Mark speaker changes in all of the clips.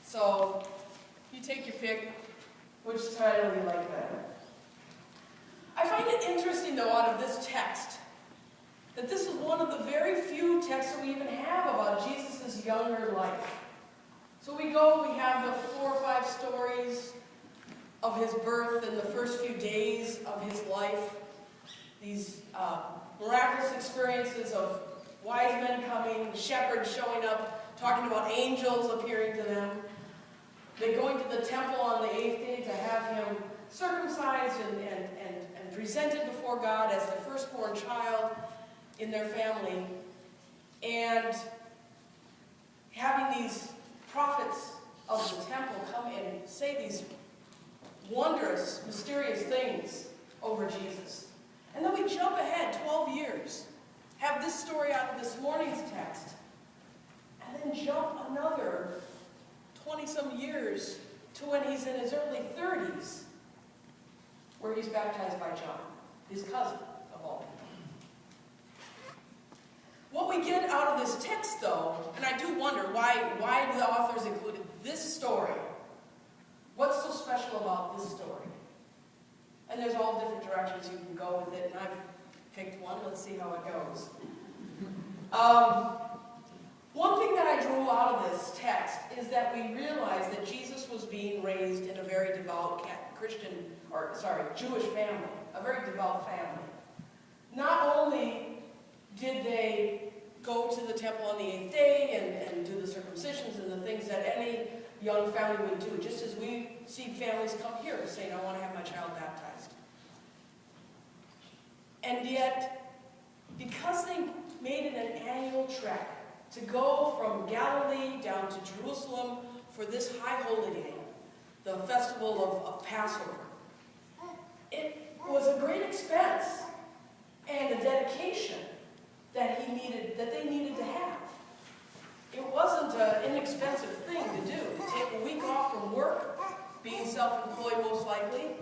Speaker 1: So, you take your pick, which title you like better. I find it interesting, though, out of this text, that this is one of the very few texts that we even have about Jesus' younger life. So we have the 4 or 5 stories of his birth and the first few days of his life. These miraculous experiences of wise men coming, shepherds showing up, talking about angels appearing to them. They going to the temple on the 8th day to have him circumcised and presented before God as the firstborn child in their family. And having these prophets of the temple come and say these wondrous, mysterious things over Jesus. And then we jump ahead 12 years, have this story out of this morning's text, and then jump another 20-some years to when he's in his early 30s, where he's baptized by John, his cousin of all people. What we get out of this text, though, and I do wonder why the authors included this story. What's so special about this story? And there's all different directions you can go with it, and I've picked one. Let's see how it goes. One thing that I drew out of this text is that we realize that Jesus was being raised in a very devout Jewish family, a very devout family. Not only did they go to the temple on the 8th day and do the circumcisions and the things that any young family would do, just as we see families come here saying, I want to have my child baptized. And yet, because they made it an annual trek to go from Galilee down to Jerusalem for this high holy day, the festival of Passover, it was a great expense and a dedication that they needed to have. It wasn't an inexpensive thing to do. To take a week off from work, being self-employed most likely,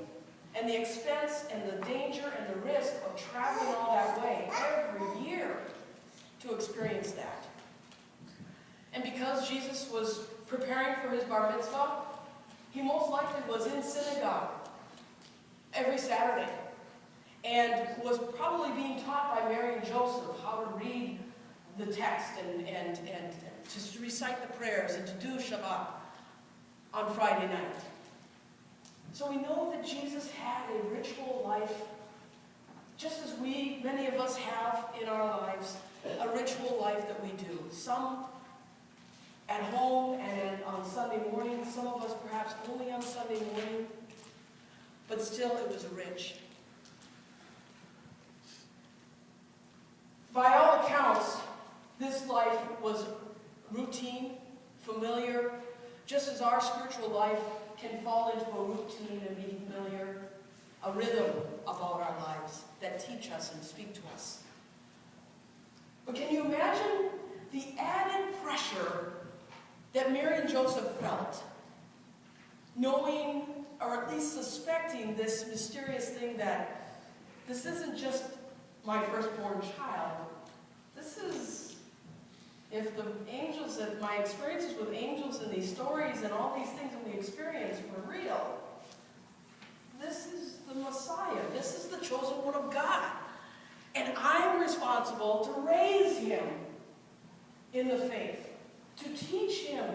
Speaker 1: and the expense and the danger and the risk of traveling all that way every year to experience that. And because Jesus was preparing for his bar mitzvah, he most likely was in synagogue every Saturday and was probably being taught by Mary and Joseph how to read the text and to recite the prayers and to do Shabbat on Friday night. So we know that Jesus had a ritual life, just as many of us have in our lives, a ritual life that we do. Some at home and on Sunday morning, some of us perhaps only on Sunday morning, but still it was rich. By all accounts, this life was routine, familiar, just as our spiritual life can fall into a routine and be familiar, a rhythm about our lives that teach us and speak to us. But can you imagine the added pressure that Mary and Joseph felt, knowing, or at least suspecting, this mysterious thing that this isn't just my firstborn child. This is, if my experiences with angels and these stories and all these things that we experience were real, this is the Messiah. This is the chosen one of God. And I'm responsible to raise him in the faith, to teach him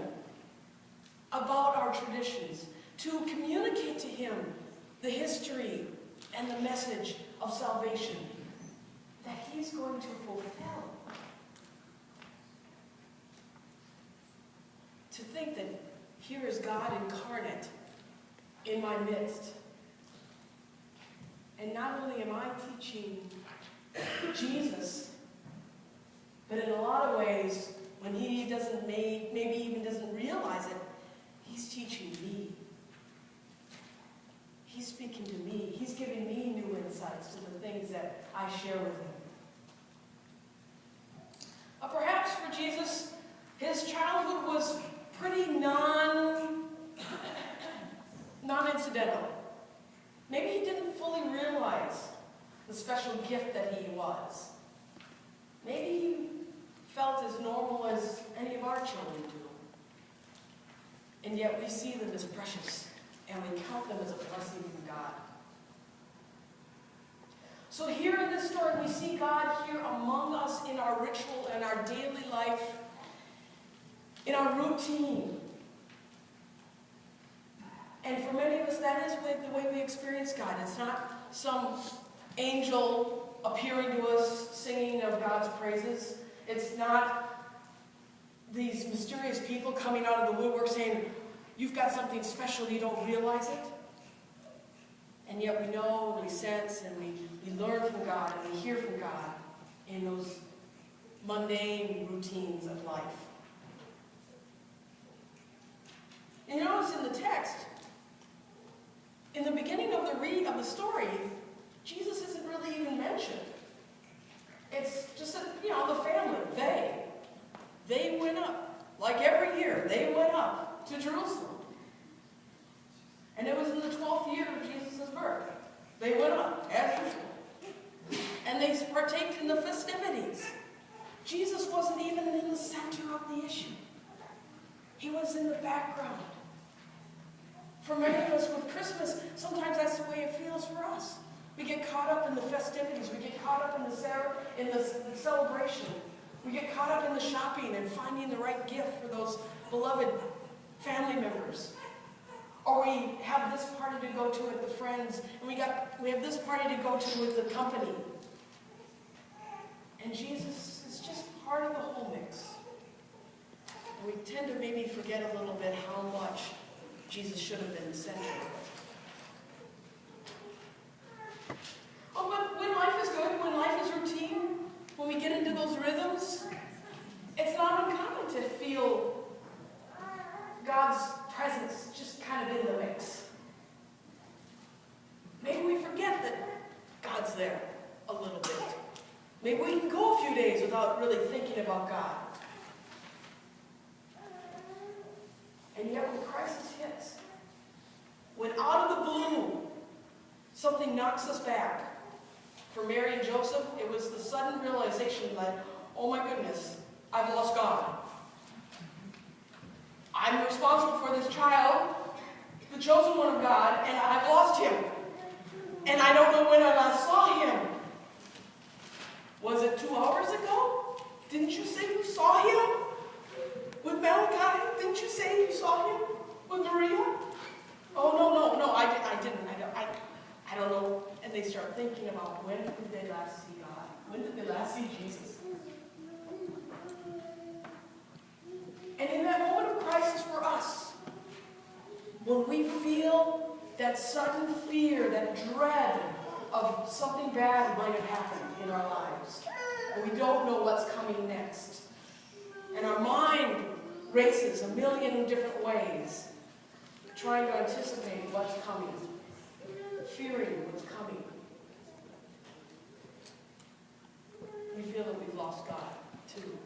Speaker 1: about our traditions, to communicate to him the history and the message of salvation that he's going to fulfill. To think that here is God incarnate in my midst. And not only am I teaching Jesus, but in a lot of ways, when he maybe even doesn't realize it, he's teaching me. He's speaking to me. He's giving me new insights to the things that I share with him. Perhaps for Jesus, his childhood was pretty non-incidental. Maybe he didn't fully realize the special gift that he was. Maybe he felt as normal as any of our children do. And yet we see them as precious, and we count them as a blessing from God. So here in this story, we see God here among us in our ritual and our daily life, in our routine. And for many of us, that is the way we experience God. It's not some angel appearing to us singing of God's praises. It's not these mysterious people coming out of the woodwork saying, you've got something special, you don't realize it. And yet we know, we sense, and we learn from God, and we hear from God in those mundane routines of life. And you notice in the text, in the beginning of the story, Jesus isn't really even mentioned. It's just the family, they went up, like every year, they went up to Jerusalem. And it was in the 12th year of Jesus' birth. They went up, as usual. And they partaked in the festivities. Jesus wasn't even in the center of the issue. He was in the background. For many of us with Christmas, sometimes that's the way it feels for us. We get caught up in the festivities. We get caught up in the celebration. We get caught up in the shopping and finding the right gift for those beloved family members. Or we have this party to go to with the friends, and we have this party to go to with the company. And Jesus is just part of the whole mix. And we tend to maybe forget a little bit how much Jesus should have been the center of it. Oh, but when life is good, when life is routine, when we get into those rhythms, it's not uncommon to feel God's presence just kind of in the mix. Maybe we forget that God's there a little bit. Maybe we can go a few days without really thinking about God. And yet when crisis hits, when out of the blue something knocks us back, for Mary and Joseph, it was the sudden realization that, oh my goodness, I've lost God. I'm responsible for this child, the chosen one of God, and I've lost him. And I don't know when I last saw him. Was it 2 hours ago? Didn't you say you saw him with Malachi? Didn't you say you saw him with Maria? Oh, no, I didn't. I don't know. And they start thinking about, when did they last see God? When did they last see Jesus? And in that moment of crisis for us, when we feel that sudden fear, that dread of something bad might have happened in our lives, and we don't know what's coming next, and our mind races a million different ways, trying to anticipate what's coming, fearing what's coming, we feel that we've lost God too.